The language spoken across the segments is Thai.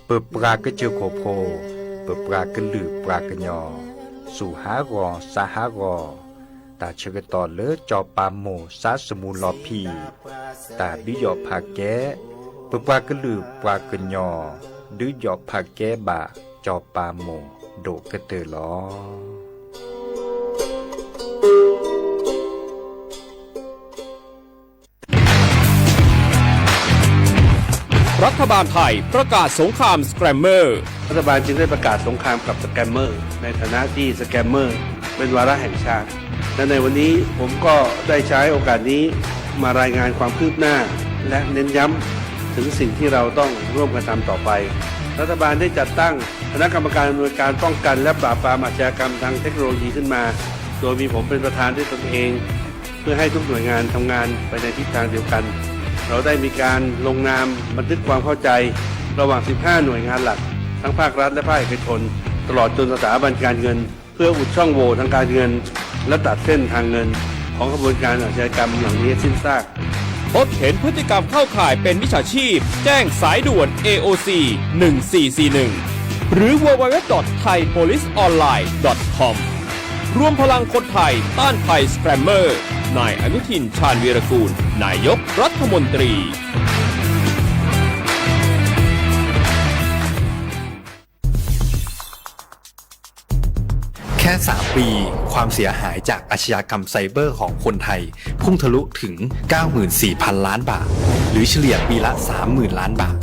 เปิดปลากระเจือโคโพเปิดปลากระลือปลากระยอสู่หากอสาหากอตาเชกตอเลอจอปาโมสาสมุนลอพีตาดิยอผาแกเปิดปลากระลือปลากระยอดิยอผาแกบาจอปาโมโดกระเตอลอรัฐบาลไทยประกาศสงครามสแกรมเมอร์รัฐบาลจึงได้ประกาศสงครามกับสแกมเมอร์ในฐานะที่สแกมเมอร์เป็นวาระแห่งชาติและในวันนี้ผมก็ได้ใช้โอกาสนี้มารายงานความคืบหน้าและเน้นย้ำถึงสิ่งที่เราต้องร่วมกันทำต่อไปรัฐบาลได้จัดตั้งคณะกรรมการดำเนินการป้องกันและปราบปรามอาชญากรรมทางเทคโนโลยีขึ้นมาโดยมีผมเป็นประธานด้วยตนเองเพื่อให้ทุกหน่วยงานทำงานไปในทิศทางเดียวกันเราได้มีการลงนามบันทึกความเข้าใจระหว่าง 15 หน่วยงานหลักทั้งภาครัฐและภาคเอกชนตลอดจนสถาบันการเงินเพื่ออุดช่องโหว่ทางการเงินและตัดเส้นทางเงินของกระบวนการอาชญากรรมเหล่านี้สิ้นซากพบเห็นพฤติกรรมเข้าข่ายเป็นมิจฉาชีพแจ้งสายด่วน AOC 1441หรือ www.thaipoliceonline.com รวมพลังคนไทยต้านภัยสแกรมเมอร์นายอนุทินชาญวีรกูลนายกรัฐมนตรีแค่3 ปีความเสียหายจากอาชญากรรมไซเบอร์ของคนไทยพุ่งทะลุถึง 94,000 ล้านบาทหรือเฉลี่ยปีละ 30,000 ล้านบาท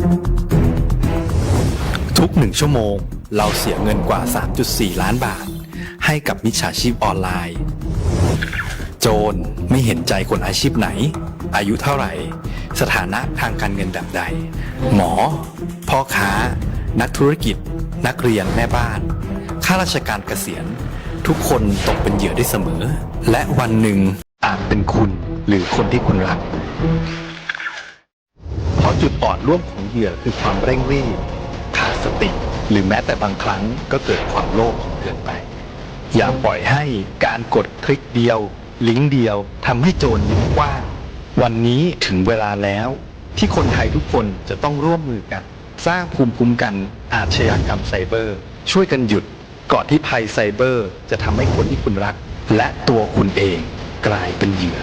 ทุก1 ชั่วโมงเราเสียเงินกว่า 3.4 ล้านบาทให้กับมิจฉาชีพออนไลน์โจรไม่เห็นใจคนอาชีพไหนอายุเท่าไหร่สถานะทางการเงินแบบใดหมอพ่อค้านักธุรกิจนักเรียนแม่บ้านข้าราชการเกษียณทุกคนตกเป็นเหยื่อได้เสมอและวันหนึ่งอาจเป็นคุณหรือคนที่คุณรักเพราะจุดอ่อนร่วมของเหยื่อคือความเร่งรีบขาดสติหรือแม้แต่บางครั้งก็เกิดความโลภเกินไปอย่าปล่อยให้การกดคลิกเดียวลิงก์เดียวทำให้โจรยิ้มกว้างวันนี้ถึงเวลาแล้วที่คนไทยทุกคนจะต้องร่วมมือกันสร้างภูมิคุ้มกันอาชญากรรมไซเบอร์ช่วยกันหยุดก่อนที่ภัยไซเบอร์จะทำให้คนที่คุณรักและตัวคุณเองกลายเป็นเหยื่อ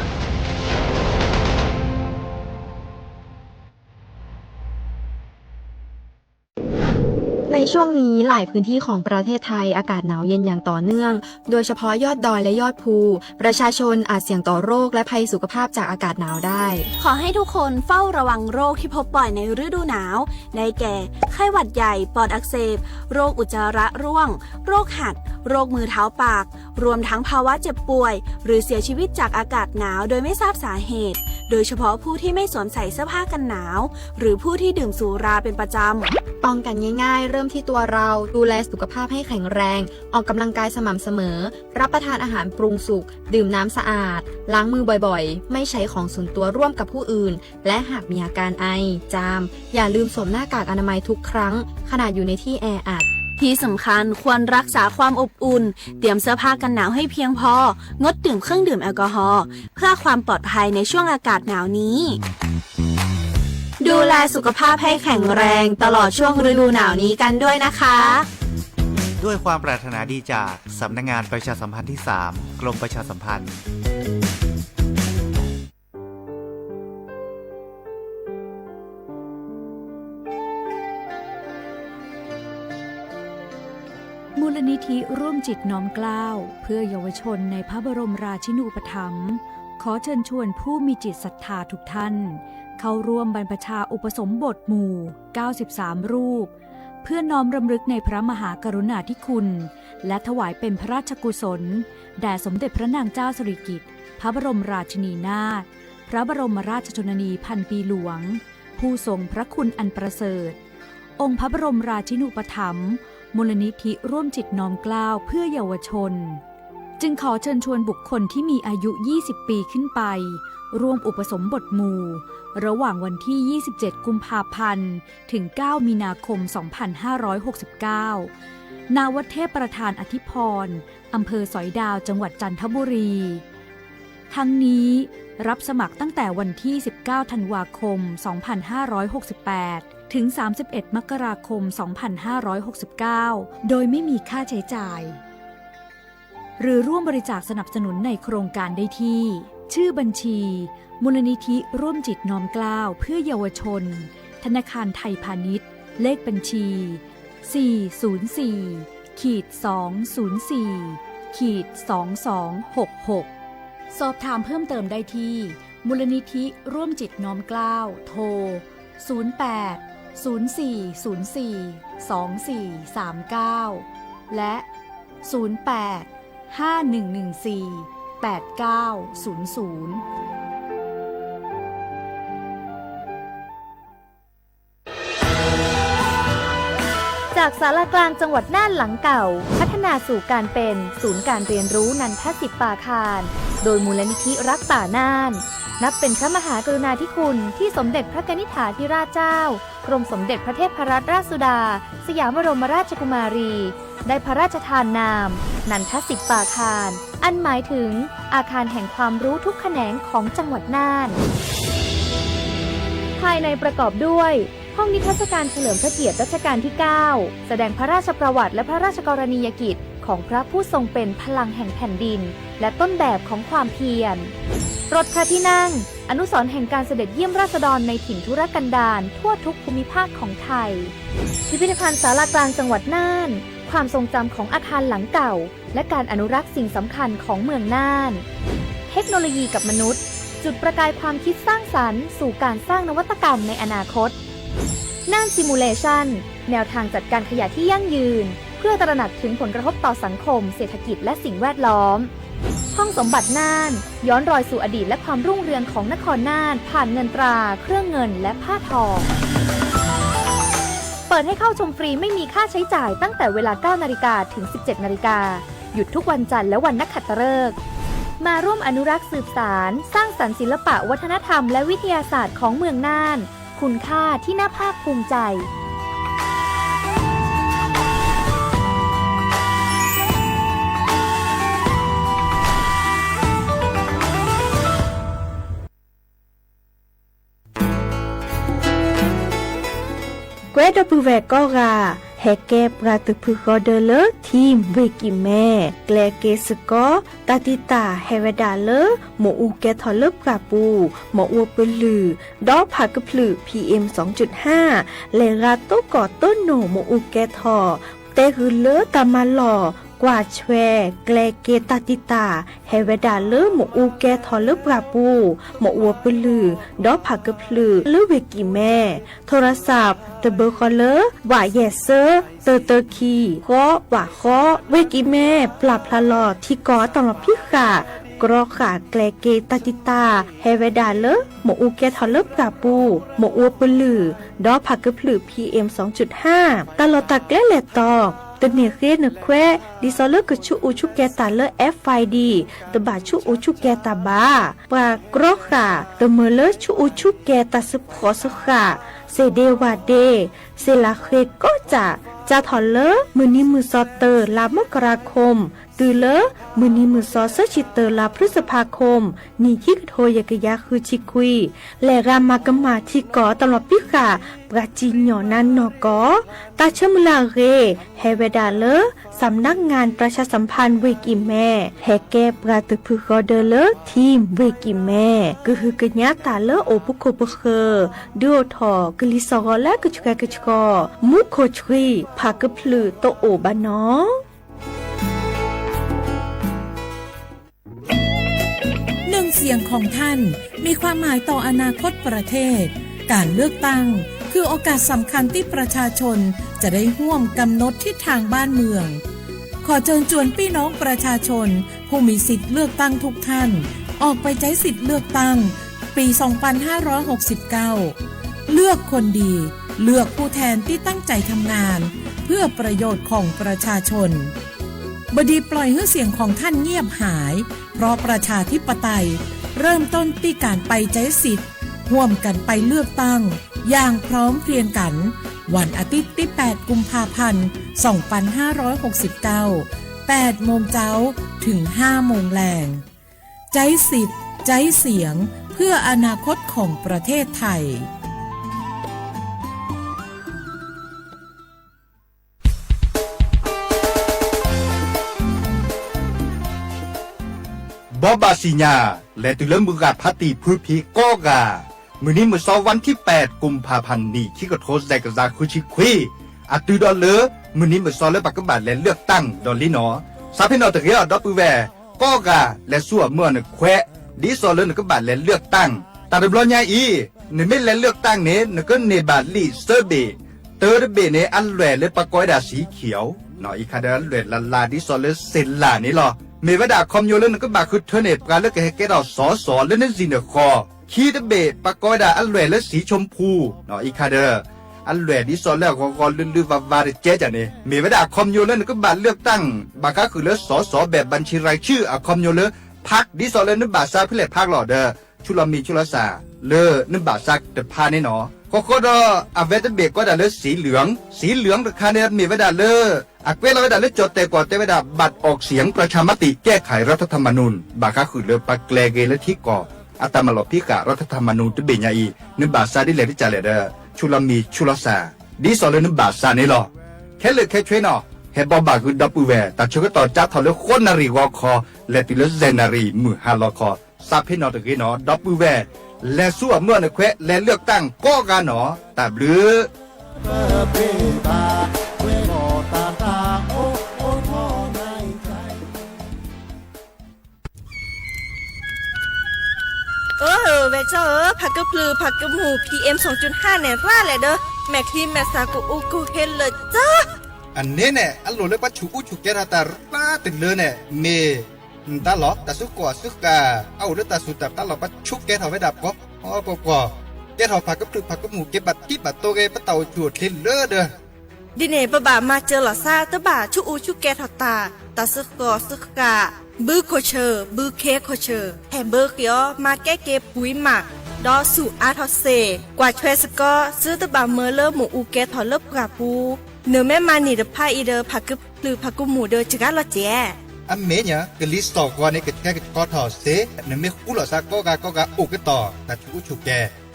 ในช่วงนี้หลายพื้นที่ของประเทศไทยอากาศหนาวเย็นอย่างต่อเนื่องโดยเฉพาะยอดดอยและยอดภูประชาชนอาจเสี่ยงต่อโรคและภัยสุขภาพจากอากาศหนาวได้ขอให้ทุกคนเฝ้าระวังโรคที่พบบ่อยในฤดูหนาวได้แก่ไข้หวัดใหญ่ปอดอักเสบโรคอุจจาระร่วงโรคหัดโรคมือเท้าปากรวมทั้งภาวะเจ็บป่วยหรือเสียชีวิตจากอากาศหนาวโดยไม่ทราบสาเหตุโดยเฉพาะผู้ที่ไม่สวมใส่เสื้อผ้ากันหนาวหรือผู้ที่ดื่มสุราเป็นประจำป้องกันง่ายๆเริ่มที่ตัวเราดูแลสุขภาพให้แข็งแรงออกกำลังกายสม่ำเสมอรับประทานอาหารปรุงสุกดื่มน้ำสะอาดล้างมือบ่อยๆไม่ใช้ของส่วนตัวร่วมกับผู้อื่นและหากมีอาการไอจามอย่าลืมสวมหน้ากากอนามัยทุกครั้งขณะอยู่ในที่แออัดที่สำคัญควรรักษาความอบอุ่นเตรียมเสื้อผ้ากันหนาวให้เพียงพองดดื่มเครื่องดื่มแอลกอฮอล์เพื่อความปลอดภัยในช่วงอากาศหนาวนี้ดูแลสุขภาพให้แข็งแรงตลอดช่วงฤดูหนาวนี้กันด้วยนะคะด้วยความปรารถนาดีจากสำนักงานประชาสัมพันธ์ที่ 3 กรมประชาสัมพันธ์มูลนิธิร่วมจิตน้อมเกล้าเพื่อเยาวชนในพระบรมราชินูปถัมภ์ขอเชิญชวนผู้มีจิตศรัทธาทุกท่านเข้าร่วมบรรพชาอุปสมบทหมู่93รูปเพื่อน้อมรำลึกในพระมหากรุณาธิคุณและถวายเป็นพระราชกุศลแด่สมเด็จพระนางเจ้าสิริกิติ์พระบรมราชินีนาถพระบรมราชชนนีพันปีหลวงผู้ทรงพระคุณอันประเสริฐองค์พระบรมราชินูปถัมภ์มูลนิธิร่วมจิตน้อมเกล้าเพื่อเยาวชนจึงขอเชิญชวนบุคคลที่มีอายุ20 ปีขึ้นไปร่วมอุปสมบทหมู่ระหว่างวันที่27กุมภาพันธ์ถึง9มีนาคม2569ณ วัดเทพประธานอธิพรอำเภอสอยดาวจังหวัดจันทบุรีทั้งนี้รับสมัครตั้งแต่วันที่19ธันวาคม2568 ถึง 31 มกราคม 2569 โดยไม่มีค่าใช้จ่าย หรือร่วมบริจาคสนับสนุนในโครงการได้ที่ชื่อบัญชีมูลนิธิร่วมจิตน้อมเกล้าเพื่อเยาวชนธนาคารไทยพาณิชย์เลขบัญชี 404-204-2266 สอบถามเพิ่มเติมได้ที่มูลนิธิร่วมจิตน้อมเกล้าโทร 08-0404-2439 และ 08-5114-8900จากศาลากลางจังหวัดน่านหลังเก่าพัฒนาสู่การเป็นศูนย์การเรียนรู้นันทศิษย์ป่าคารโดยมูลนิธิรักป่าน่านนับเป็นพระมหากรุณาธิคุณที่สมเด็จพระกนิษฐาธิราชเจ้ากรมสมเด็จพระเทพรัตนราชสุดาสยามบรมราชกุมารีได้พระราชทานนามนันทศิษย์ป่าคารอันหมายถึงอาคารแห่งความรู้ทุกแขนงของจังหวัดน่านภายในประกอบด้วยห้องนิทรรศการเฉลิมพระเกียรติรัชกาลที่ 9 แสดงพระราชประวัติและพระราชกรณียกิจของพระผู้ทรงเป็นพลังแห่งแผ่นดินและต้นแบบของความเพียรรถพระที่นั่งอนุสรณ์แห่งการเสด็จเยี่ยมราษฎรในถิ่นทุรกันดารทั่วทุกภูมิภาคของไทยพิพิธภัณฑ์ศาลากลางจังหวัดน่านความทรงจำของอาคารหลังเก่าและการอนุรักษ์สิ่งสำคัญของเมืองน่านเทคโนโลยีกับมนุษย์จุดประกายความคิดสร้างสรรค์สู่การสร้างนวัตกรรมในอนาคตน่านซิมูเลชันแนวทางจัดการขยะที่ยั่งยืนเพื่อตระหนักถึงผลกระทบต่อสังคมเศรษฐกิจและสิ่งแวดล้อมห้องสมบัติน่านย้อนรอยสู่อดีตและความรุ่งเรืองของนครน่านผ่านเงินตราเครื่องเงินและผ้าทองเปิดให้เข้าชมฟรีไม่มีค่าใช้จ่ายตั้งแต่เวลา 9 นาฬิกาถึง 17 นาฬิกาหยุดทุกวันจันทร์และวันนักขัตฤกษ์มาร่วมอนุรักษ์สืบสานสร้างสรรค์ศิลปะวัฒนธรรมและวิทยาศาสตร์ของเมืองน่านคุณค่าที่น่าภาคภูมิใจเกรดปูเวกก็ราแฮเกปราตุพุกอเดเลทีมเวกิแม่แกลเกสกอตาติตาเฮเวดาเลหมอูแกทอเลปราปูหมออวปลือดอผักพลือ PM 2.5 เลราโตกอต้นโนหมอูแกทอเตหือเลตามาหล่อกว่าแชแกลเกตาติตาเฮเวดาเลหมอูแกทอเลปราปูหมออวปลือดอผักพลือเลเวกิแม่โทรศัพท์ตเบอร์คอเลว่าเยเซอร์เตอร์คีข้อว่าข้อเวกิแม่ปรับพลาลอที่กอตลอดพี่ขากรอขาแกลเกตาติตาเฮเวดาเลหมอูแกทอเลปราปูหมออวปลือดอผักพลือ PM 2.5 ตลอดตะแกลเลตอตเนเรนแควดิซอเลกชูอูชูแกตาเล FID ตบาชูอูชูแกตาบาปรากรอขาตเมเลชูอูชูแกตาสปอสขาเซเดวาเดเซลาเคก็จะถอนเลมือนี้มือซอเตอร์ลามกราคมตือเลมือนี้มือซอเซชิเตอร์ลาพฤษภาคมนี่คิกโทยกยาคือชิคุยและรามากมาที่กอตลอดพิขาปราจิญญอนันนอกอตาเชมลาเรเฮเวดาเลสำนักงานประชาสัมพันธ์เวกิแม่แฮแกปราตุพุกอเดเลทีมเวกิแม่ก็คือกญาตาเลโอปุโคปเคดูทอกลิซอและกจุกกจุกอมุโคชรีพากพลือโตโอบานอหนึ่งเสียงของท่านมีความหมายต่ออนาคตประเทศการเลือกตั้งคือโอกาสสำคัญที่ประชาชนจะได้ร่วมกำหนดทิศทางบ้านเมืองขอเชิญชวนพี่น้องประชาชนผู้มีสิทธิ์เลือกตั้งทุกท่านออกไปใช้สิทธิ์เลือกตั้งปี 2569 เลือกคนดีเลือกผู้แทนที่ตั้งใจทำงานเพื่อประโยชน์ของประชาชนบดีปล่อยให้เสียงของท่านเงียบหายเพราะประชาธิปไตยเริ่มต้นที่การไปใช้สิทธิ์ร่วมกันไปเลือกตั้งอย่างพร้อมเพรียงกันวันอาทิตย์ที่ 8 กุมภาพันธ์ 2569 8 โมงเช้าถึง 5 โมงแลงใช้สิทธิ์ใช้เสียงเพื่ออนาคตของประเทศไทย บอบาสิญาและตุเลมือกาพัติพื้พีก็กามื้อนี้มื้อวันที่8กุมภาพันธ์นี้ที่กระโทษได้กระซาคุชิคุยอะตุดอเลมื้อนี้มื้อและปักกบาและเลือกตั้งดอลลีเนาะซาเพนอตะเกียดอปือแวก็กาและสั่วเมื่อนแควดีซอเลนกบาและเลือกตั้งตาดบลอญาอีในเมและเลือกตั้งเนนก็เนบาลีเซเบเตอร์เบเนอันแหวและปะกอยดาสีเขียวเนาะอีคาเดอันแหวลาลาดิซอเลเซนลานี่หรอเมวดาคอมโยเลนก็บาคือเทเนปกาเลือกให้แกดอสอสอและนั่นสิเนคอคีดเบปะกอยดาอันแหวและสีชมพูเนาะอีคาเดอันแหวดิซอแล้วก็ลือวาเจจานี่เมวดาคอมโยเลนก็บาเลือกตั้งบาก็คือเลสอสอแบบบัญชีรายชื่ออะคอมโยเลพักดิซอเลนบาซาพิเลพักหลอเดชุลมีชุลสาเลนึบาซักเดพานี่เนาะก็ดอเวตเบกก็ดาเลสีเหลืองราคาเนี่ยมีเวดาเลอักเวลาเวดาเลจดแต่ก่อนแต่เวดาบัตรออกเสียงประชามติแก้ไขรัฐธรรมนูญบาก็คือเลปักแกลเกและที่ก่ออัตมาลพิกะรัฐธรรมนูญตเบญาอีนึบาซาดิเลที่จาเลเดชุลมีชุลสาดิซอเลนึบาซานี่หรอแค่เลยแค่ช่วยเนาะเฮบอบาคือดับปูเวแต่ชกต่อจับทอเลคนนารีวอคอและติเลเซนารีมือฮาลอคอซาเพนอตะกี้เนาะดับปูเวและสั่วเมื่อในแควะและเลือกตั้งก็กันเนาะแต่หรือเวเจอผักกระพลือผักกระหมู PM 2.5 เนี่ยว่าแหละเด้อแม็กทีแมสากูอูกูเฮนเลยจ้าอันนี้เนี่ยอันโลเลปัจจุอุจุเกราตาป้าติดเลยเนี่ยเมตาหลอตาสุกว่าสุกาเอาเลือตาสุดตาหลอปัจจุเกทเอาไว้ดับก็อ๋อปอแกทอผักกระพลือผักกระหมูเก็บบัตรที่บัตรโตเกปะเต่าจุดเทนเลอเด้อดิเนบะบามาเจอหล่อซาตะบาชุอูชุแกทอตาตาสุกอสุกาบือโคเชอร์บือเคโคเชอร์แฮมเบอร์เกียวมาแก้เก็บปุ๋ยหมักดอสู่อาทอเซกว่าช่วยสกอซื้อตะบาเมอเลอร์หมูอูแกทอเลิบกราปูเนื้อแม่มานี่เดพาอีเดอผักกึบหรือผักกุหมูเดอจิกาลอเจอันเมียกลิสต์ต่อก่อนในกิจการก็ทอเสเนื้อเมคุลอซาก็กาอุกต่อแต่ชูชูแก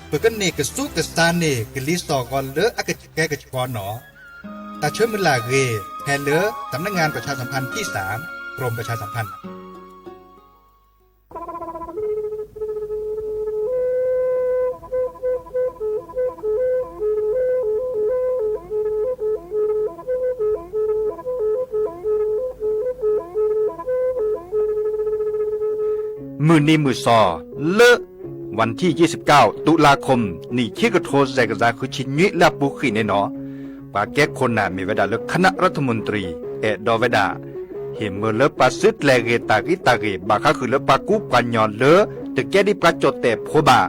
เปิดกันเนกสู้กับซานเนกลิสต์ต่อก่อนเลออากาศแกกับก่อนหนอแต่เชื่อมือลาเกแทนเลอสำนักงานประชาสัมพันธ์ที่3กรมประชาสัมพันธ์มือนี้มือซอเลวันที่29ตุลาคมนี่คิกโทษใจกระจาคือชินยิและบุขีในหนอปาแก้คนน่ะมีเวดาเลือกคณะรัฐมนตรีดอเวดาเห็นเมื่อเลือกปาซึดแลเกตากิบาคาคือเลือกปากุปัญญอนเลือแต่แกได้ประจดแต่โพบา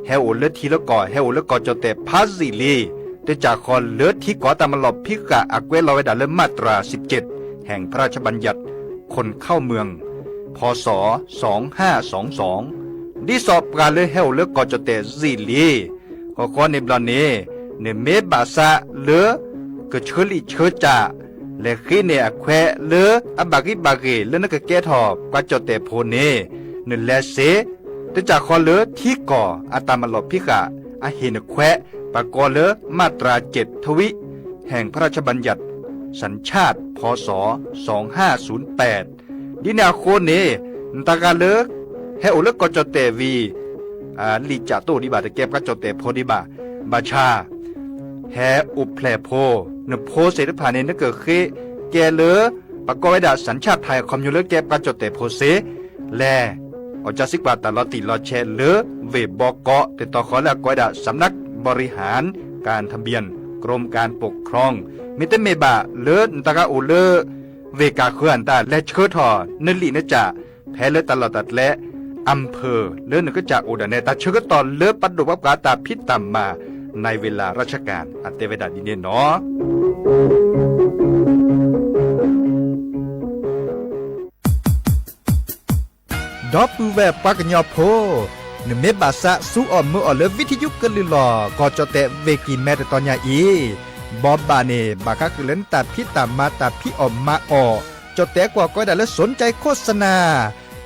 เฮโอเลือทีละก่อเฮโอเลือกก่อจดแต่พาซิลีแต่จากคอนเลือที่ก่อตามมาหลบพิกะอักเวลาเวดาเลือกมาตรา17แห่งพระราชบัญญัติคนเข้าเมืองพ.ศ. 2522ดิสอบการเลเฮลเลกอจเตซิลีก็ขอในบลาเนเนเมบาซาเลกเชลิเชจาเลขีเนอแควเลอบากิบาเกเลนกแกทอบกอจเตโพเนเนเลเซตจากคอเลที่ก่ออาตามลบพิกะอาเฮนแควปากอเลมาตรา7ทวิแห่งพระราชบัญญัติสัญชาติพ.ศ. 2508ดินาโคเนตากาเลิกเฮโอเลิกก็จเตวีลีจ่าโตดิบาตะเก็บก็จเตโพดิบาบาชาแฮอุเพลโพเนโพเสดผ่านเนนเกิดเคแกเลอปากกอยดาสัญชาติไทยคอมยูเลิกเก็บก็จเตโพเสแลอจาสิกว่าตลอติลอแชเลอเวบอกเกาะติดต่อขอและกอยดาสำนักบริหารการทะเบียนกรมการปกครองมิเตเมบาเลอตากาโอเลอเวกาเคลื่อนตาและเชิดทอนลีนจ่าแพ้เลตลอดตัดและอำเภอเลื่อนก็จากอุดรเนตาเชิดตอนเลือปัดดุบับกาตาพิษตามมาในเวลาราชการอัตเตเวดาดินเนเนาะดอปูแวปักญอโพนเมบาซะสู้ออมมือออเลวิทยุกลือลอกอจเตเวกิแมตตอนยาอีบอบบาเนบาคักเล่นตัดพิตามมาตัดพิออมมาออจดแต่กว่าก็ได้และสนใจโฆษณา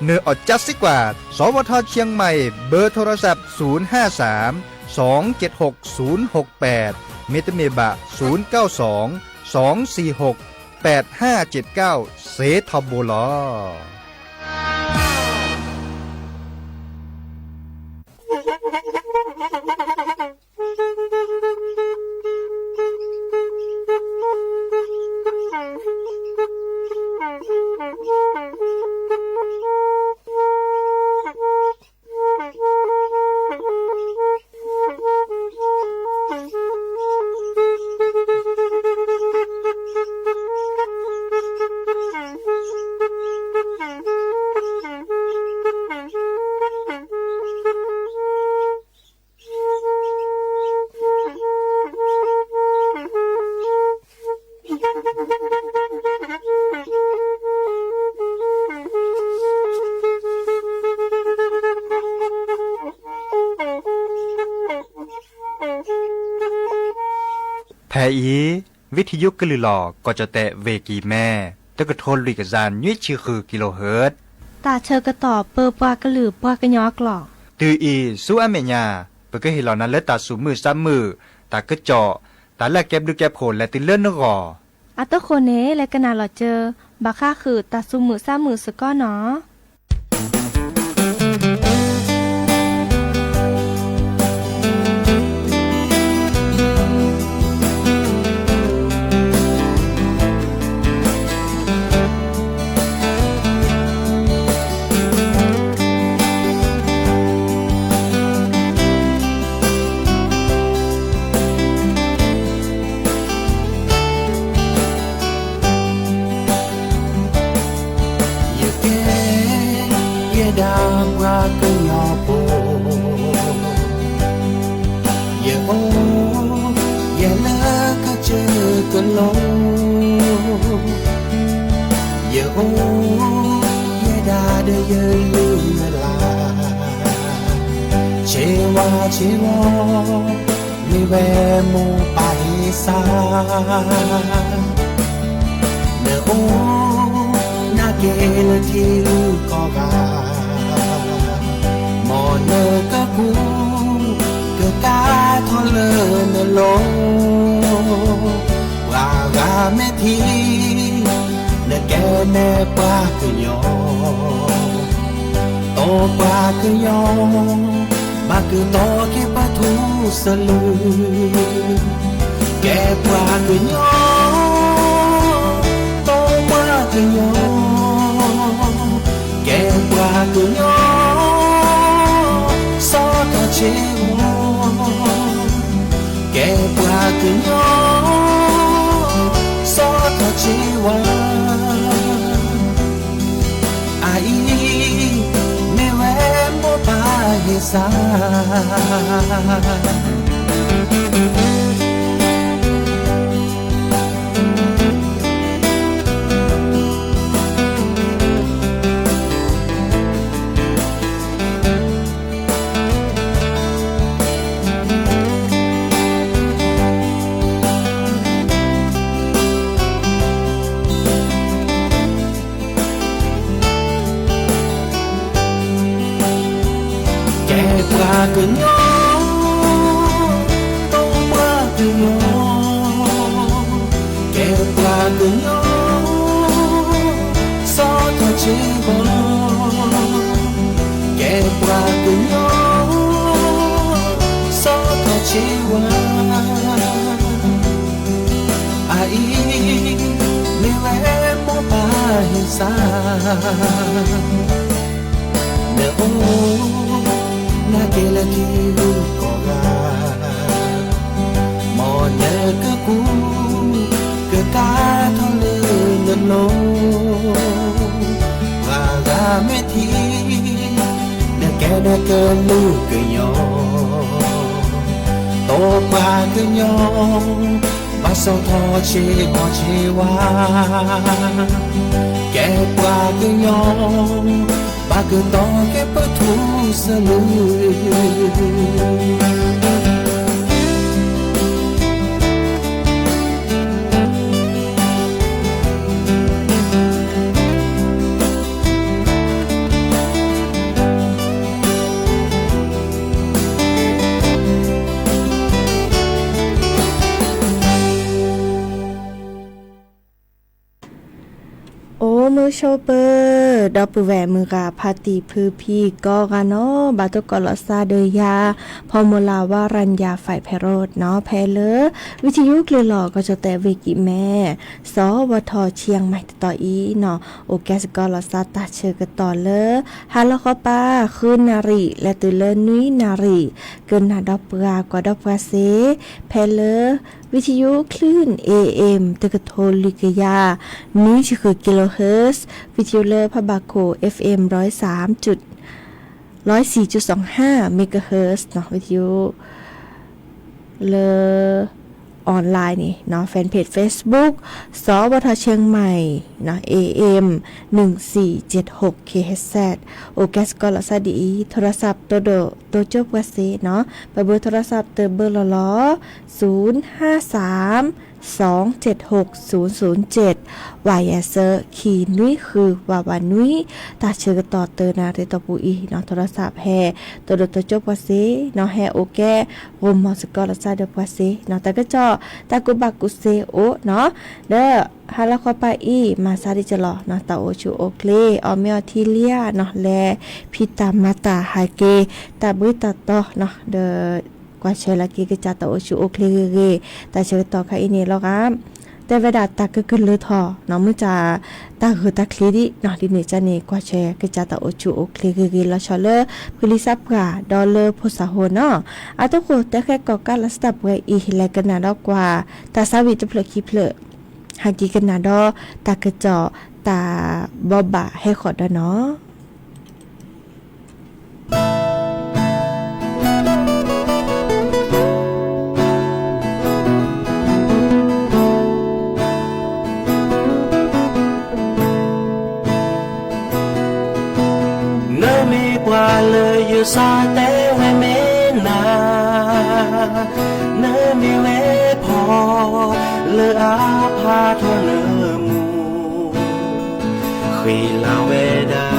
เนื้ออดจัดสิกว่าสวทเชียงใหม่เบอร์โทรศัพท์053-276-068เมตเมบะ092-246-8579เซทอโบลอ แพอีวิทยุกลือหลอกก็จะแตะเวกีแม่ตะกะทนลุยกะจานยุ้ยชื่อคือกิโลเฮิรตซ์ ตาเชอกระต่อเปอปากระหลือปากระยอกหลอก ตืออีสู้อเมญาเปก็เห็นเหล่านั้นและตาสูมือซ้ำมือตากระเจาะตาแลกแก็บดูแก็บโผลและติเลื่อนนกอ อัตโตโคเนและกะนาหลอเจอบาค่าคือตาซุมือซ้ามือสก้อเนาะ Chewa mi ve mo paisa ne o na ke le ti ko ga mo ne ka ku ke ka tho le ne lo wa ga me ti ne ke ne pa ku yo to pa ku yo mà cứ to cái ba thu sờ lư kẻ qua cứ nhỏ to qua cứ nhỏ kẻ qua cứ nhỏ so ta chế kẻ qua cứ nhỏ so ta chế ai sa qua cứ nhỏ tông qua cứ nhỏ kẻ qua cứ nhỏ so thật chỉ bỏ kẻ qua cứ nhỏ so thật chỉ qua ai nếu em muốn ta hiểu xa nếu na ke la ki ko ga mo ne ka ku ke ka tho le ne lo wa ga me thi ne ke lu ke yo to pa ke yo ba so tho che mo che wa ke pa ke yo ba cứ to cái bớt thu sơ lưโอ้ มือโชเปอร์ดอปือแหวมือกาพาติพือพี่ก็กันเนาะบาตุกอลซาเดยาพอมลาวารัญญาฝ่ายไพโรดเนาะแพเลวิทยุเคลือหล่อก็จะแต่เวกิแม่สวทเชียงใหม่ต่ออีเนาะโอแกสกอลซาตาเชอกันต่อเลยฮาลคอป้าคืนนารีและตือเลนุยนารีเกินนาดอปรากว่าดอปราเซแพเลวิทยุคลื่น AM ตะกะโทลิกยานี้คือกิโลเฮิรตซ์วิทยุเลอพะบาโค FM 104.25 เมกะเฮิรตซ์เนาะวิทยุเลอออนไลน์นี่เนาะแฟนเพจ Facebook สวทเชียงใหม่เนาะ AM 1476 KHZ โอแกสกอลซาดีโทรศัพท์ตัวจบกว่าเซเนาะไปเบอร์โทรศัพท์เตอเบอร์ล้อ053276007วายเซอร์ขีนุ้ยคือวาวานุ้ยตาเชื่อต่อเตอนาเรตอปูอีเนาะโทรศัพท์แฮตัวจบกว่าเซเนาะแฮโอแกวมอสกอลซาเดกว่าเซเนาะแต่ก็จอตากุบักกุเซโอเนาะเด้อฮาลาคอปาอีมาซาดิจลอเนาะตาโอชูโอเคลออเมอทิเลียเนาะแลพิตามาตาไฮเกตาบุตาโตเนาะเดอกว่าเชลากีกะจาตาโอชูโอเคเกตาเชลตอค่ะอีนี่แล้วครับแต่เวลาตาก็ขึ้นเลยทอเนาะมื้อจาตาคือตาคลีดิเนาะดินี่จานี่กว่าแชกะจาตาโอชูโอเคเกแล้วชอเลอพุลิซับกาดอลเลอร์โพสาโฮเนาะอะตะโคแต่แค่กอกาลัสตับไว้อีแลกันนาดอกกว่าตาซาวิตะเพลคิเพลหากีกันนาดอตากระเจาะตาบอบะให้ขอดเนาะเลยอยู่ซาแต่ไว้เมนาเนมีเวพอเลออาพาทอเนมูขีลาเวดา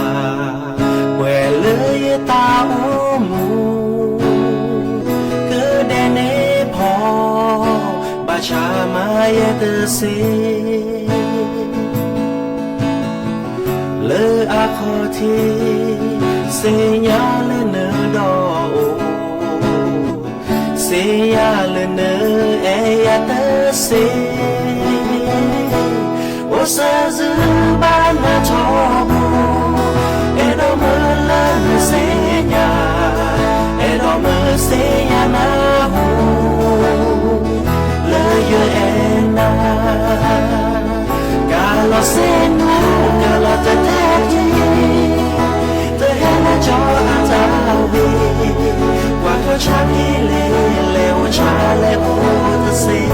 เวเลยตาโอมูก็เดเนพอบาชามาเยเตเซเลออาคอทีSenyale ne do Senyale ne ya te se O sa zu ba na cho bu E do me la ne senya E do me senya na hu Le ye na Kalo se nu kalo te te cho anh ta về qua cho cha đi leo cha leo ta sẽ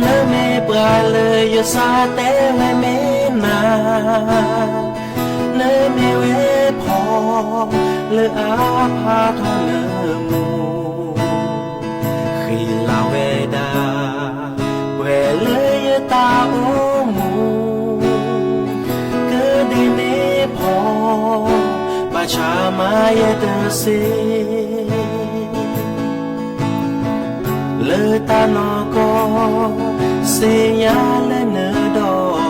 nơi mẹ bra lời xa té mẹ mẹ na nơi mẹ ế phò lỡ á pha thọ lỡ mù khi là về đà về lỡ ta ô mù cứ đi nế phò bà cha mai tơ xê lỡ ta nó có xê nhá lên nỡ đỏ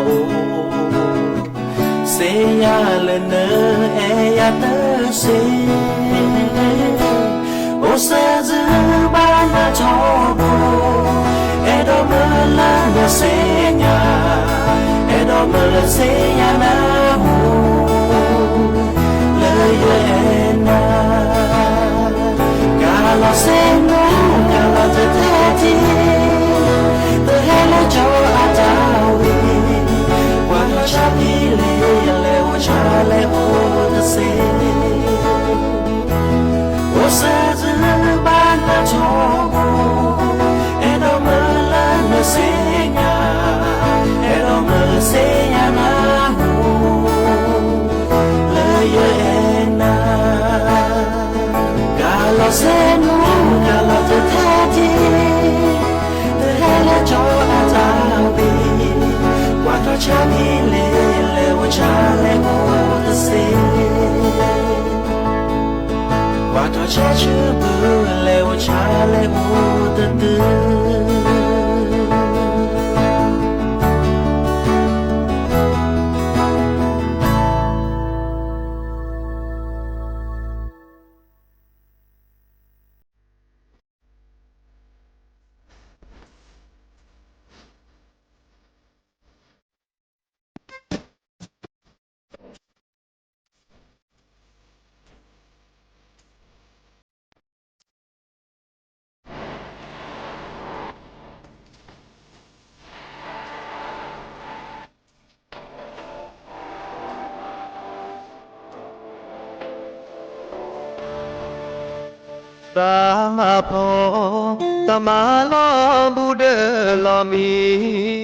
Seya le ne e ya te se O se zu ba na cho bo E do me la na se nya E do me la se ya na hu Le ye na Ka la se no ka la te te ti Te he la cho a ta wi Qua cha pi le cha lẽ ô ta se ô se zu ba na cho e do me la na se nya e do me se nya na hu le ye na ka lo se nu ka lo te te ti te he la cho a ta bi qua to cha pi cha chữ bự lệ wo cha lệ wo từ từ ta phò ta ma lo bu de lo mi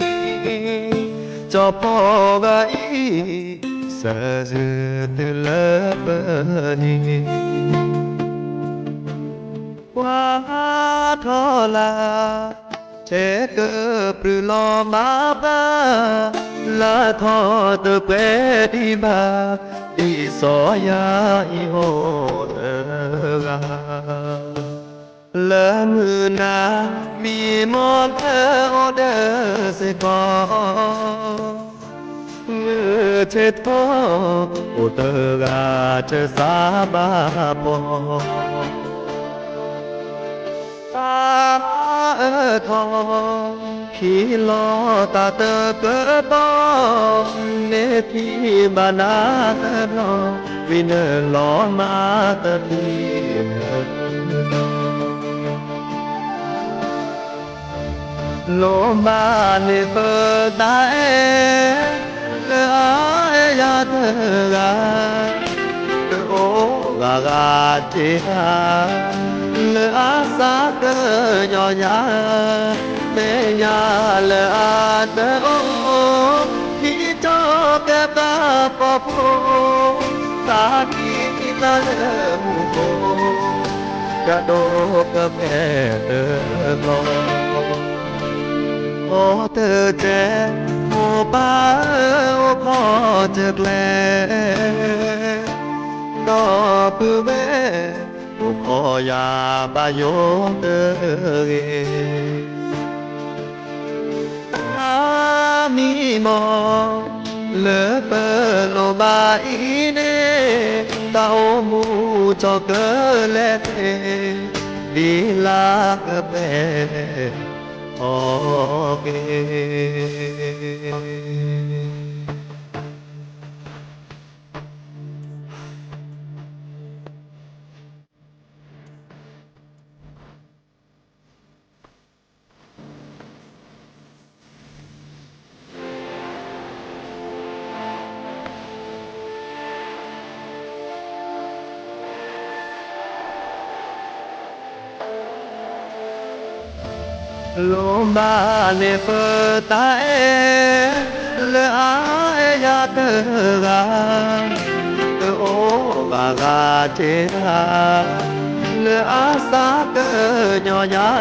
cho phò gai sa dư từ lớp ni qua thọ là chế cơ bự lo ma ba la thọ từ quê đi ba đi xó ya i hồ ga lỡ mưa na mi mòn thơ ô đơ sẽ có mưa chết thó ô tơ ga chơ xa ba bò ta ở thọ khi lo ta tơ cỡ to nê thi bà na tơ lo vì nơ lo ma tơ đi lo ma nê phơ ta lơ ai ya tơ ga tơ ô ga chê ha lơ á xa cơ nhỏ nhá mẹ nhà lơ á tơ ô khi cho cái ta phò phô ta đi ta lơ mù phô cả đô cơ mẹ tơ lo ô tơ trẻ ô ba ô khó chợt lẽ đó bư mẹ ô khó ya ba yo tơ ghê mi mò lỡ bơ lô ba ý nê đau mu cho cớ lẽ thế vì là cơ bè ok lô ba nê phơ ta lơ ai ya tơ ga tơ ô ga chê ha lơ á xa cơ nhỏ nhá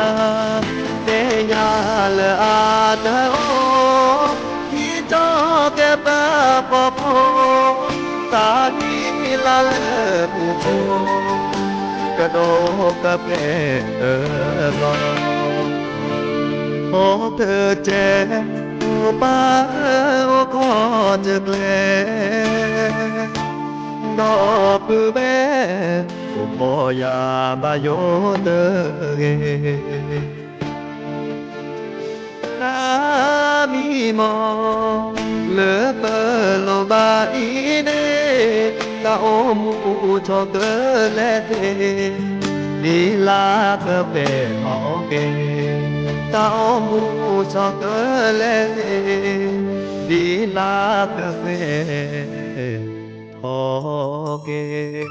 nê nhà lơ á tơ ô khi cho cái ba phò phô ta đi la lơ mù phô cả đô cà phê lo ô thơ trẻ ô ba ô khó chợt lẽ đó bư bé ô mò ya ba yo tơ ghê na mi mò lỡ bơ lô ba ý nê ta ô mù cho cớ lẽ thế đi la cơ về họ kê tao mu cho cớ lẽ đi la cà phê họ kê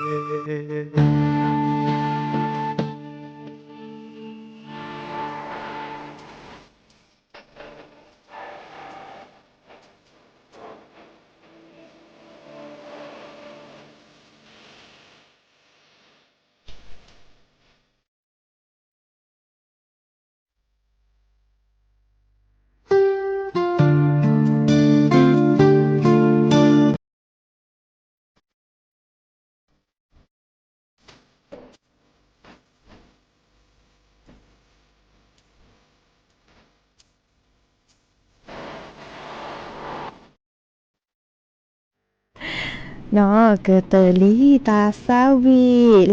เนาะเกเตอลีตาซาวี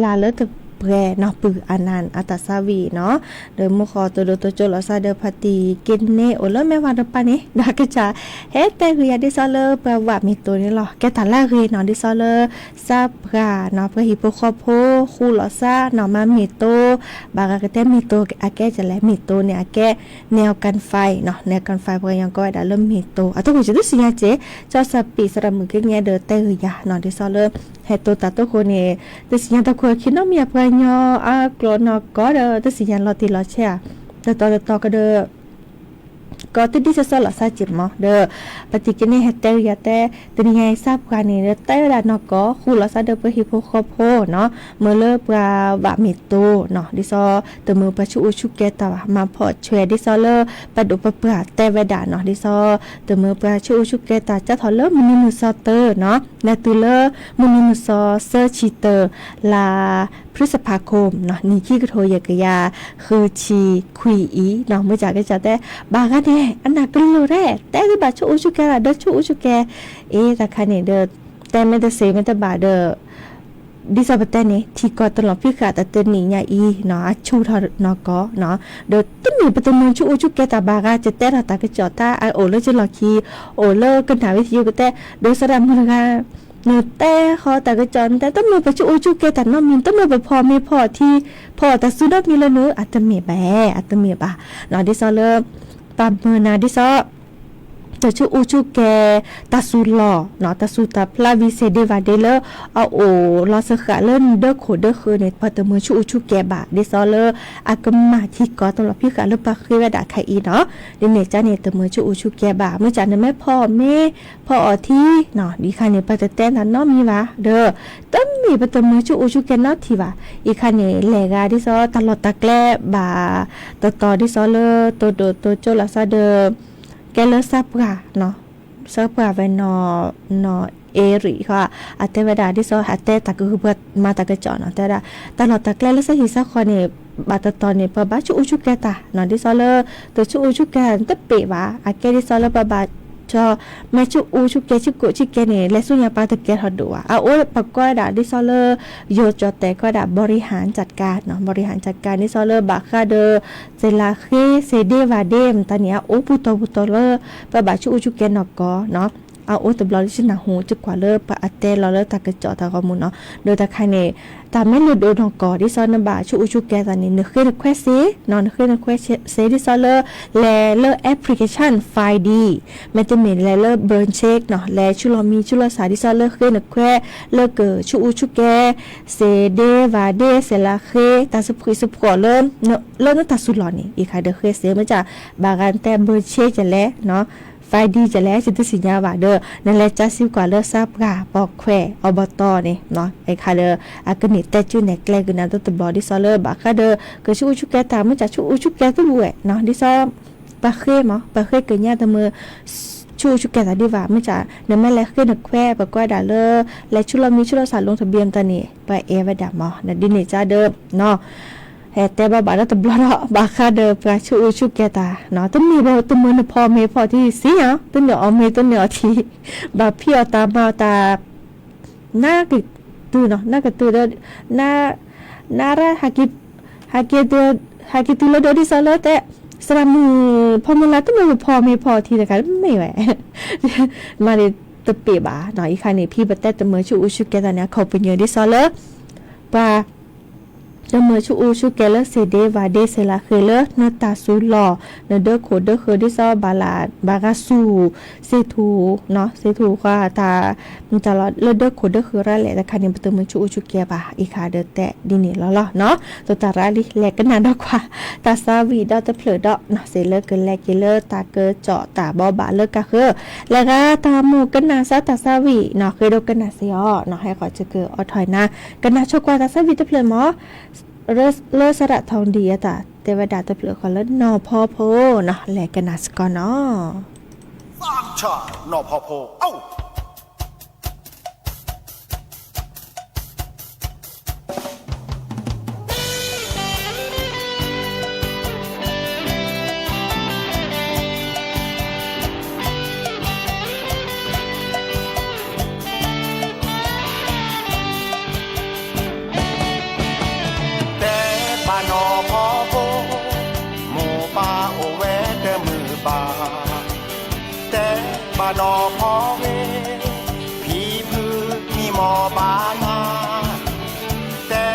ลาเลตแปรเนาะปืออนันต์อัตสาวีเนาะเดอมุขอตัวโดตัวโจลซาเดพติกินเนโอเลแม่วันปานี่ดากะจาเฮแต่คือยาดิซอเลแปลว่ามีตัวนี้หรอแกตาลาเรเนาะดิซอเลซาปราเนาะพระฮิโปคอโพคูลอซาเนาะมามีโตบากะกะแตมีโตอาแกจะแลมีโตเนี่ยอาแกแนวกันไฟเนาะแนวกันไฟเพราะยังก็ได้เริ่มมีโตอะตัวกูจะดูสิญาเจเจ้าสปีสระมือก็แงเดอแต่คือยาเนาะดิซอเลให้ตัวตาตัวคนเนี่ยดิสิญาตะควคิดเนาะมีอะ nhỏ clo nó có đờ tức là lo thì lo che to cái đờ có tức đi sao là sao chìm mà đờ và thì cái này hết teo ya te từ ngày sắp qua này teo là nó có khu là sao đờ với hippocampus nó mở lớp và mít tô nó đi so từ mưa bắt chú kê tao mà phật chơi đi so lơ bắt đầu bắt teo về đà nó đi so từ mưa bắt chú kê tao chắc thọ lớp mình mưa so tơ nó là từ lơ mình mưa so sơ chi tơ là พฤษภาคมเนาะนี่ขี้กระโทยกยาคือชีคุยอีเนาะเมื่อจากก็จะแต่บางกันเนี่ยอันนั้นก็รู้แร่แต่ที่บาชูอุชุแกละเดชูอุชุแกแต่คันเนี่ยเดแต่ไม่ได้เสียไม่ได้บาเดดิซาบแต่เนี่ยที่ก็ตลอดพี่ขาแต่เตนี่ยาอีเนาะชูทอเนาะก็เนาะเดต้นมีประตูมือชูอุชุแกแต่บางกันจะแต่เราตาก็จอดตาไอโอเลจะหลอกคีโอเลกันหาวิทยุก็แต่โดยสระมือกันเนื้อแต่เขาแต่ก็จอนแต่ต้องมีไปชูชูเกแต่น้องมีต้องมีไปพอมีพอที่พอแต่สุดมีแล้วเนื้ออาจจะมีแบอาจจะมีบ่าเนาะดิซอเลปาเมนาดิซอจะชูแกตาสุลอเนาะตาสุตาพลาวิเซเดวาเดเลเอาโอลอสขาเล่นเดอโคเดอคือในพอตมือชูแกบ่าดิซอเลอากมาที่ก็ตลอดพี่ขาเลปาคือว่าด่าใครอีเนาะเดเนจ้าเนี่ยตมือชูแกบ่าเมื่อจานนั้นแม่พ่อแม่พ่อที่เนาะดีค่ะเนี่ยปะตะแตนนั้นเนาะมีวะเด้อต้องมีปะตมือชูแกเนาะที่วะอีค่ะเนี่ยแหลกาดิซอตลอดตะแกล้บ่าต่อดิซอเลตัวโจลาซาเดอแกเลซับกะเนาะซับกะไว้นอเอริค่ะอาเตเวดาที่ซออาเตตะคือเปิดมาตะกะจอเนาะแต่ละตลอดตะแกลแล้วซะหิซะคอเนี่ยบาตะตอนเนี่ยปะบาชูชูแกตาเนาะที่ซอเลตัวชูชูแกตะเปวะอาแกที่ซอเลปะบาจอแม่ชูแกชิกุชิแกเนี่ยและสุญญาปาตะแกทอดดัวโอ้ปะก้อยดาที่ซอเลโยจอแต่ก็ดาบริหารจัดการเนาะบริหารจัดการที่ซอเลบาคาเดเซลาเคเซเดวาเดมตาเนี่ยโอ้ปุโตเลปะบาชูแกนอกอเนาะเอาโอตบลอลิชินาหูจุกว่าเลปะอัตเตลอเลตากระจอตากมุนเนาะโดยตาใครเนี่ยตาไม่หลุดโดนกอที่ซอนบาชูแกตานี่นึกขึ้นแควเซนอนขึ้นแควเซที่ซอเลเลแอปพลิเคชันไฟดีแมตเมนเลเบิร์นเช็คเนาะแลชุลมีชุลสาที่ซอเลขึ้นแควเลเกอชูแกเซเดวาเดเซลาเคตาสุพุยสุพอเริ่มตาสุลอนี่อีกค่ะเดเคเซมันจะบากันแต่เบิร์นเช็คจะแล้วเนาะไฟดีจะแล้วจะต้องสัญญาว่าเด้อนั่นแหละจะซิบกว่าเลิศทราบกะปอกแควอบตเนี่ยเนาะไอ้ค่ะเด้ออากนิแต่จุนเนี่ยแกลกันนะตัวบอดี้ซอเลอร์บักค่ะเด้อก็ชูแกตามมันจะชูแกตัวบุ้ยเนาะดิซอปะเคมั้งปะเคเกินญาติมือชูแกตาดีว่ามันจะเนี่ยแม่แลขึ้นแควปะก้อยดาเลอและชุลมีชุลสารลงทะเบียนตอนนี้ไปเอวดามอนะดิเนี่ยจ้าเด้อเนาะแต่บาแล้วตบล้อบาคาเดอปลาชูแกตาเนาะต้นมีบ่ต้นมือพอเมพอที่เสียต้นเดียวเอาเมต้นเดียวที่บาพี่เอาตามาตาหน้ากิตูเนาะหน้ากตูเดอหน้าระฮากิตูเลโดดิซาเลแต่สระมือพอมันละต้นมือพอเมพอที่แต่กันไม่ไหวมาเลยตะเปียบาเนาะอีกครั้งนี้พี่บัดแต่ต้นมือชูแกตาเนี่ยเขาเป็นเยอะดิซาเลปลาเดเมื่อชูแกเลเซเดวาเดเซลาเคเลนตาซูลอเนเดโคเดเคดิซอบาลาบากาซูเซทูเนาะเซทูค่ะตามันจะเลเดโคเดเคระแหละแต่คันนี้เติมมือชูแกบาอีคาเดแต่ดินี่แล้วเนาะตัวตาราลิแลกันนานดอกว่าตาซาวีดอตะเพลดอเนาะเซเลเกแลเกเลตาเกเจาะตาบอบาเลกะเคแล้วก็ตาหมูกันนาซาตาซาวีเนาะเคยโดกันนาเซียเนาะให้ขอจะเกอถอยนะกันนาชกว่าตาซาวีตะเพลหมอเลสระทองดีอะตาเทวดาตะเปลือกคนละนอพอโพเนาะแลกันนัสก่อนเนาะสร้างชาตินอพอโพเอ้า ดอพอเวผีพือมีหมอบานาแต่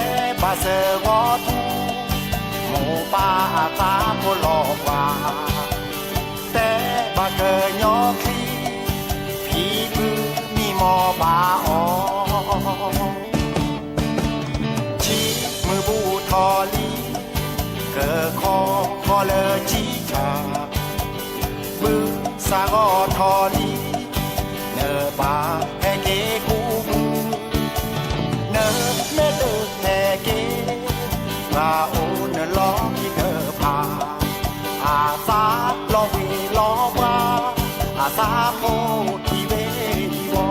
บาเซวอทูหมูป่าตาโพลอกว่าแต่บาเกยอคีผีพือมีหมอบาออชีมือบูทอลีเกอคอคอเลอจีชาบือสากอทอลีเนอบาแฮเกกูบูเนอเมเตอแฮเกปาโอเนลอกิเนอพาอาซาลอวีลอวาอาซาโคทีเวทีวอ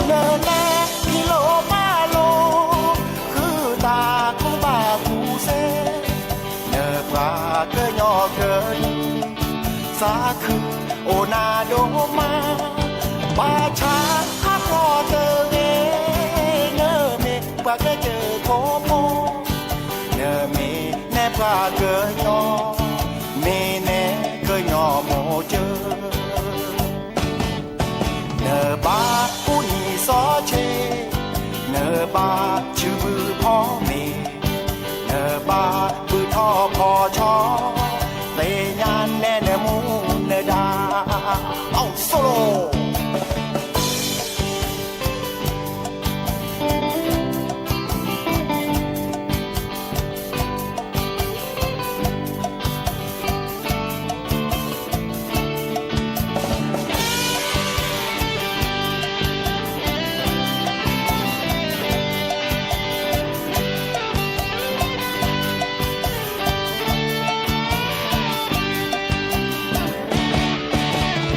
เนอแนพิโลมาโลคือตาคูบาคูเซเนอปลาเกยอเกินสาคือโอนาโดมาบาชาฮักรอเตเวเนอเมปาเกเจอโคโมเนอเมแนปลาเกยอเมแนเกยอโมเจอเนอบาผู้นีซอเชเนอบาชื่อบือพ่อเมเนอบาบือท่อพอชอเตยานแน่เนมูเนดาเอาโซโล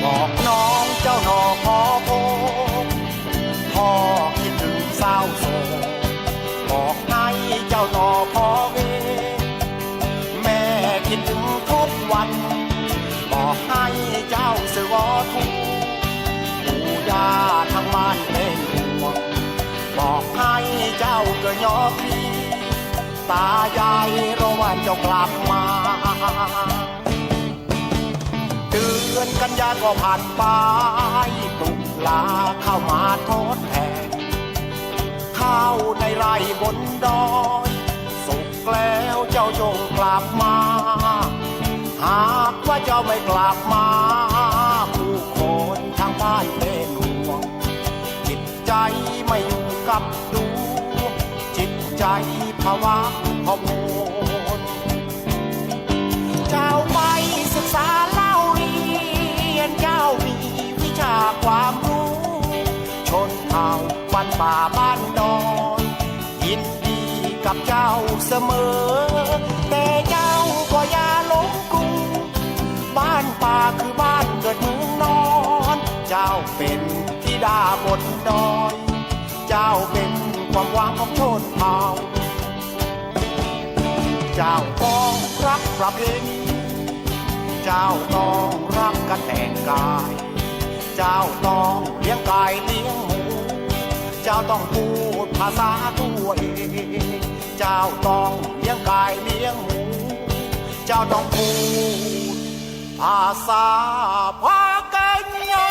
บอกน้องเจ้าหนอพอโพพ่อคิดถึงเศร้าโศกบอกให้เจ้าหนอพอเวแม่คิดถึงทุกวันบอกให้เจ้าเสือวอทูปู่ย่าทางบ้านเป็นห่วงบอกให้เจ้าเกิดยอพีตายายรอวันเจ้ากลับมาเดือนกันยาก็ผ่านไปตุลาเข้ามาทดแทนข้าวในไร่บนดอยสุกแล้วเจ้าจงกลับมาหากว่าเจ้าไม่กลับมาผู้คนทางบ้านเป็นห่วงจิตใจไม่อยู่กับดูจิตใจภาวะพะโวนเจ้าไปศึกษาเล่าเรียนเจ้ามีวิชาความรู้ชนเผ่าบ้านป่าบ้านดอยยินดีกับเจ้าเสมอแต่เจ้าก็อย่าหลงกรุงบ้านป่าคือบ้านเกิดเมืองนอนเจ้าเป็นธิดาบนดอยเจ้าเป็นความหวังของชนเผ่าเจ้าต้องรักประเพณีเจ้าต้องรักกันแต่งกายเจ้าต้องเลี้ยงไก่เลี้ยงหมูเจ้าต้องพูดภาษาตัวเองเจ้าต้องเลี้ยงไก่เลี้ยงหมูเจ้าต้องพูดภาษาพากันยา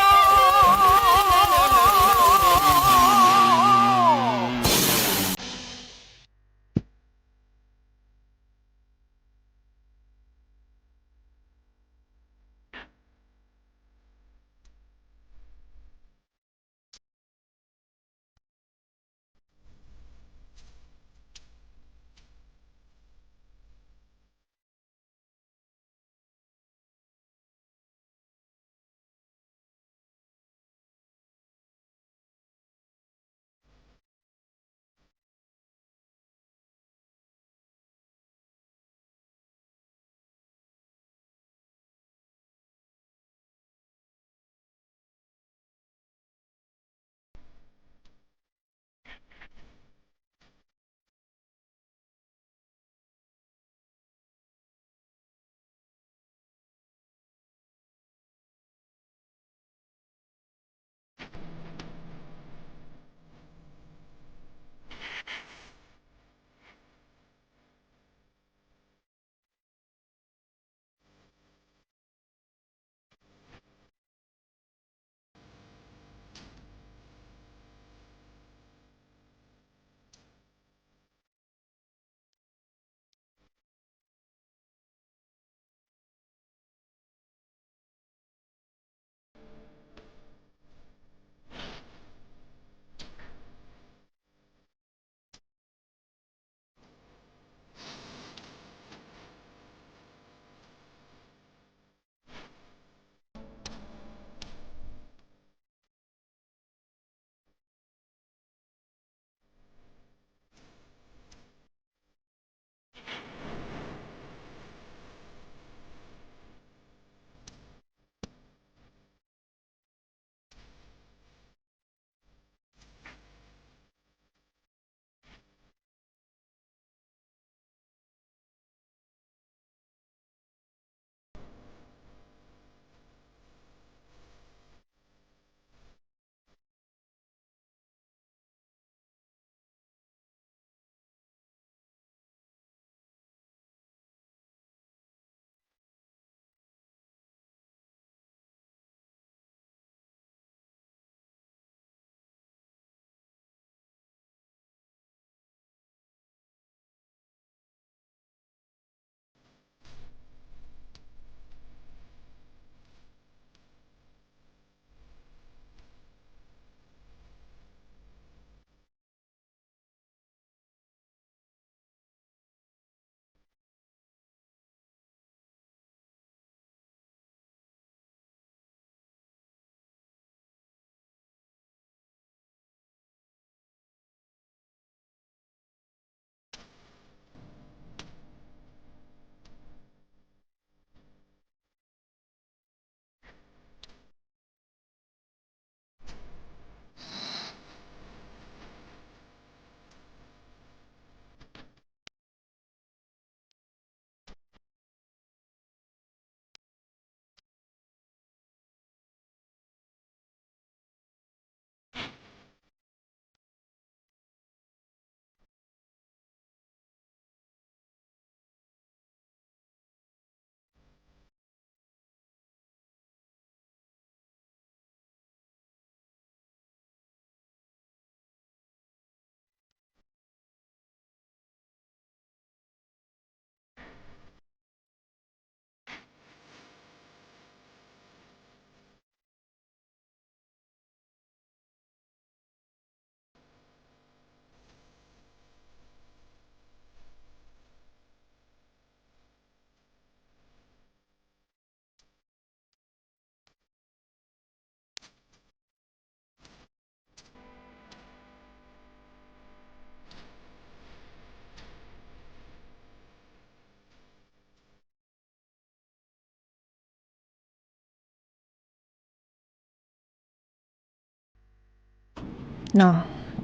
เนาะ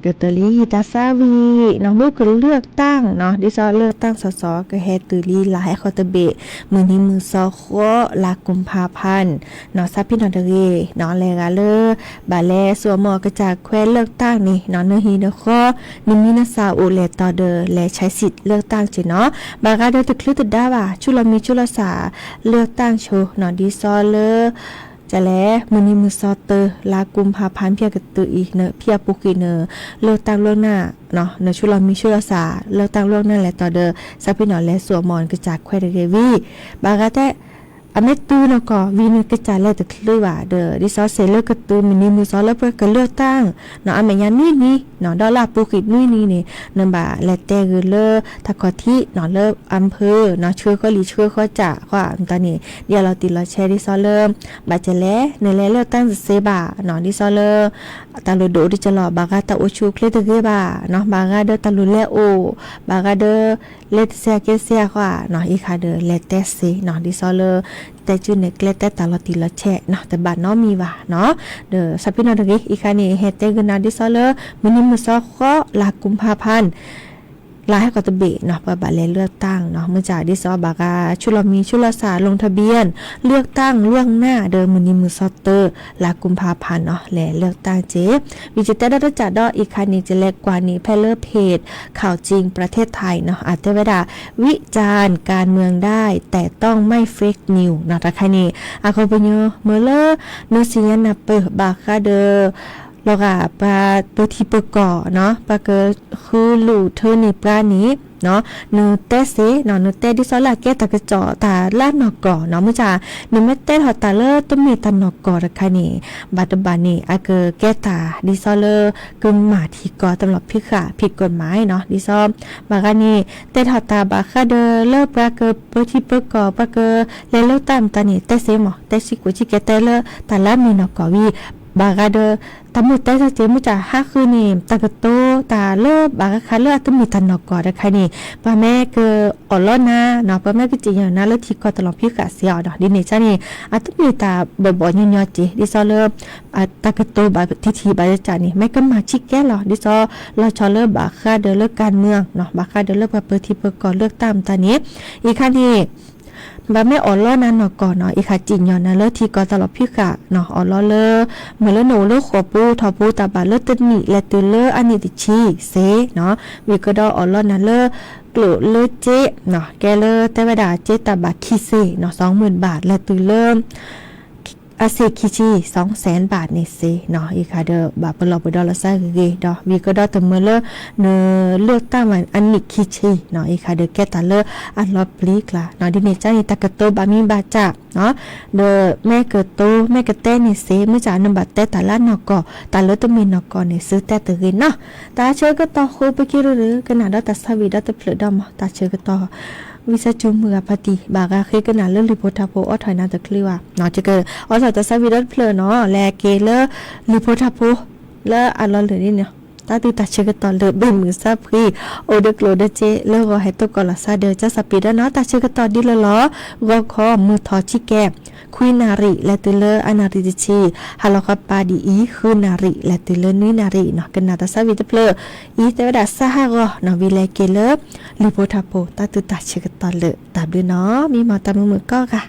เกิดตลีตาซาวีเนาะเมื่อเกิดเลือกตั้งเนาะดิซอเลือกตั้งสสก็เฮตุลีหลายคอตเบะมื้อนี้มื้อซอคลากุมภาพันธ์เนาะซาพี่น้องเด้อเนาะแลกาเลบาแลสัวหมอกระจากแคว้นเลือกตั้งนี่เนาะเนฮีเนคอนิมีนาซาโอแลต่อเดอและใช้สิทธิ์เลือกตั้งจิเนาะบากาเดตึกลึกตึกดาว่าชุลมีชุลสาเลือกตั้งโชเนาะดิซอเลจะแลมื้อนี้มื้อซอเตอลากุมภาพันธ์เพียกะตืออีกเนเพียปุกิเนเลือกตั้งล่วงหน้าเนาะในชุลมีชุลสาเลือกตั้งล่วงหน้าและต่อเดอซับพี่น้องและสัวมอนกระจากแควเดเกวีบากาแต่อเมตูเนาะก็วีนกระจายแล้วแต่คลือว่าเด้อดิซอเซเลกตูมินิมือซอแล้วเพื่อก็เลือกตั้งเนาะอเมยานี่เนาะดอลลาร์ปูกิดนี่นำบ่าและแต่กเลอตะกอที่เนาะเลิกอำเภอเนาะชื่อก็ลีชื่อก็จะว่าตอนนี้เดี๋ยวเราติดเราแชร์ดิซอเริ่มบาจะแลในแลเลือกตั้งเซบาเนาะดิซอเลอตาโลโดดิจะหล่อบากาตาโอชูเคลตะเกบาเนาะบากาเดตาลุเลโอบากาเดเลตเซเกเซียว่าเนาะอีคาเดเลตเตเซเนาะดิซอเลอแต่จุในเกลแต่ตาลติละแชเนาะแต่บ้านเนาะมีว่าเนาะเด้อสัพพี่น้องตะกี้อีคานี่เฮ็ดแต่กนาดิซอเลอมื้อนี้มื้อซอก็ลากุมภาพันธ์ลาให้ก็ตะเบเนาะเพื่อบาเลเลือกตั้งเนาะมื้อจากดิซอบากาชุลมีชุลสาลงทะเบียนเลือกตั้งล่วงหน้าเดิมมื้อนี้มื้อซอเตอร์ลากุมภาพันธ์เนาะและเลือกตั้งเจวิจิตรดจัดดออีคานี่จะเล็กกว่านี้แพร่เลิศเพจข่าวจริงประเทศไทยเนาะอาจจะเวลาวิจารณ์การเมืองได้แต่ต้องไม่เฟกนิวเนาะตะคะนี่อาคอปเนเมเลเนสิยันนาเปบาคาเดอ แล้วก็ปลาตัวที่เปก่อเนาะปลาเกคือหลูเธอนี่ปลานี้เนาะเนื้อเตเสเนาะเนื้อเตดิซอลาแกตะกะจอตาลาดนอกก่อเนาะมื้อจ้าเนื้อเมเตหอตาเลต้มมีตานอกก่อระคะนี่บัดบานี่อาเกแกตาดิซอเลกึมหมาที่ก่อตำรับพิค่ะผิดกฎหมายเนาะดิซอบากานี่เตหอตาบาคาเดเลปลาเกเปที่เปก่อปลาเกเลเลตามตานี่เตเสหมอเตสิกุจิแกเตเลตาลามีนอกก่อวีบากาเดตามุตเตจะเจมุจ่าห้าคืนนี่ตากโตตาเลิบบากาคาเลิตุมีตันนอกก่อนะคะนี่ป้าแม่ก็อ่อนล้อนะเนาะป้าแม่ก็จีอย่างนั้นแล้วทีก็ตลอดพี่กะเสียวเนาะดิเนจ้านี่อาตุมีตาบ่อยๆยอจีดิซอเลิบตากโตบาทีบาจ่านี่ไม่ก็มาชิกแก่หรอดิซอเราชอเลิบบาคาเดเลิกการเมืองเนาะบาคาเดเลิกเปิดที่เปิดก่อนเลือกตามตานี้อีกขั้นที่บาแม่อ่อนล้อนั้นเนาะก่อนเนาะอีกค่ะจินยอนนะเลิกทีก็ตลอดพี่กะเนาะอ่อนล้อเลิกเหมือนเลิกหนูเลิกขวปูทอปูตาบาเลิกตึมีและตือเลิกอันนี้ติชีเซเนาะวีก็ดออ่อนล้อนั้นเลิกกลุ่เลิกเจเนาะแกเลิกแต่เวลาเจตาบาคีเซเนาะ20,000 บาทและตือเลิกอาเซคิชี200,000 บาทนี่เซเนาะอีกค่ะเด้อบาปลอปดอลซาเกดอวีก็ดอตะเมเลเนเลือกตั้งวันอันนี้คิชีเนาะอีกค่ะเด้อแกตาเลอันลอปลีกล่ะเนาะดิเนจ้านี่ตะกะโตบามีบาจักเนาะเด้อแม่เกิดโตแม่กะเต้นี่เซมื้อจานำบัดเต้ตาลานอกอตาเลตะมีนอกอนี่ซื้อแต่ตะเกเนาะตาเชอก็ตอโคไปกิรหรือกันนาดตาสวีดตะเพลดอมตาเชอก็ตอวิสาจุมือปฏิบากาเคกันนาเรื่องรีโพทาโพอถอยนาตะคลีว่าเนาะจะเกิดอสจะสวีดัตเพลเนาะแลเกเลรีโพทาโพเลอันลอเลยนี่เนาะตาตูตาเชกตอเลเบมือซาพรีโอเดกโลเดเจเลก็ให้ตกอลาซาเดจะสปีดเนาะตาเชกตอดิลลอกอคอมือทอชิแกคุยนาริและตุเลอนาริดิชีฮาลอกปาดีอีคือนาริและตุเลนุยนาริเนาะกันนาตาสวีดัตเพลอีเตวดาซาฮากอเนาะวิเลเกเลรีโพทาโพตาตูตาเชกตอเลตาบเนาะมีมาตามมือก็ค่ะ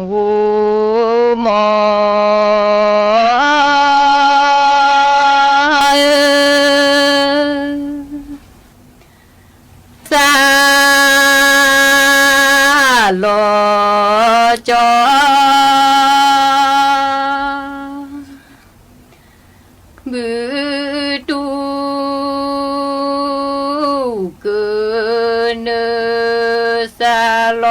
หมอซาโลจอบือดูเกินซาโล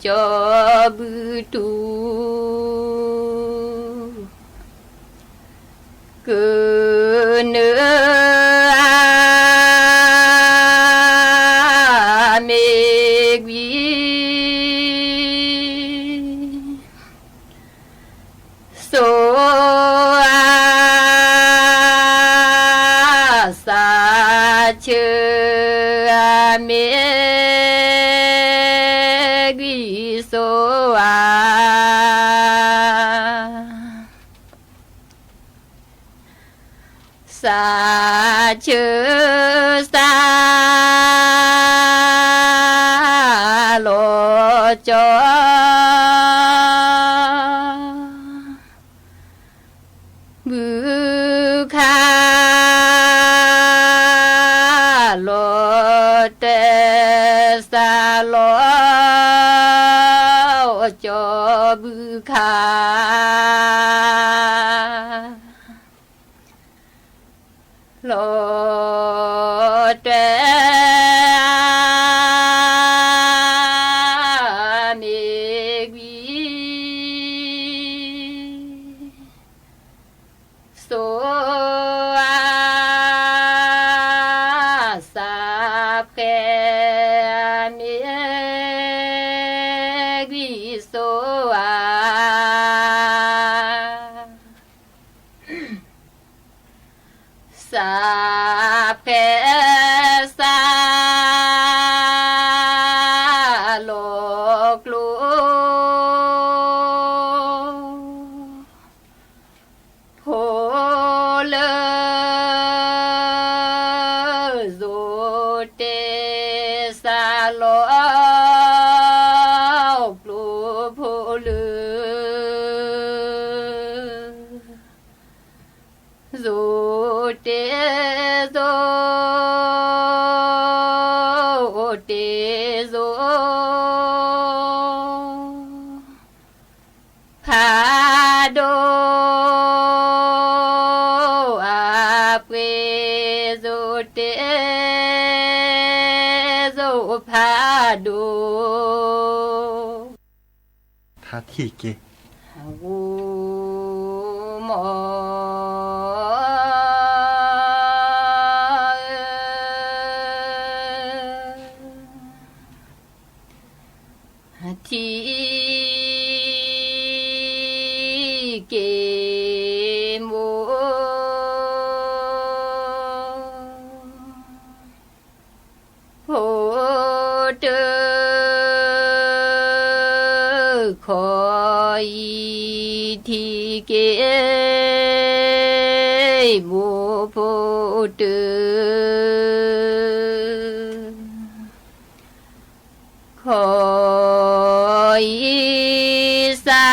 จอบือดูเกินเมกวีโซสาเชเมกวีโซสาเชสาโลจอบือคาโลเตสาโลจอบือคาโลเตเมกวีโซสาเพเมกวีโซสาเพสาโลกลูโหเลโซเตสาโลกลูโพเลโซเตโซเตโซพาโดอาเปโซเตโซพาโด ท่าที่เก โอ้หมอที่เกมโหเตอคอยที่เกมโพเตอคอยสา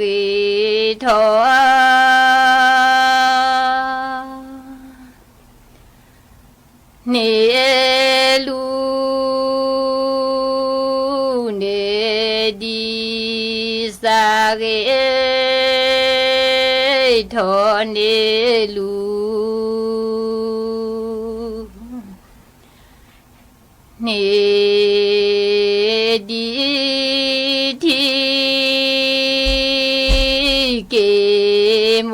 วิทอเนลูเนดีสาเกทอเนลูเนดีที่เกมโ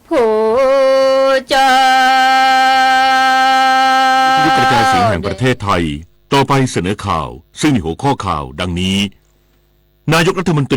โพจา ที่กระจายเสียงแห่งประเทศไทยต่อไปเสนอข่าวซึ่งมีหัวข้อข่าวดังนี้นายกรัฐมนตรี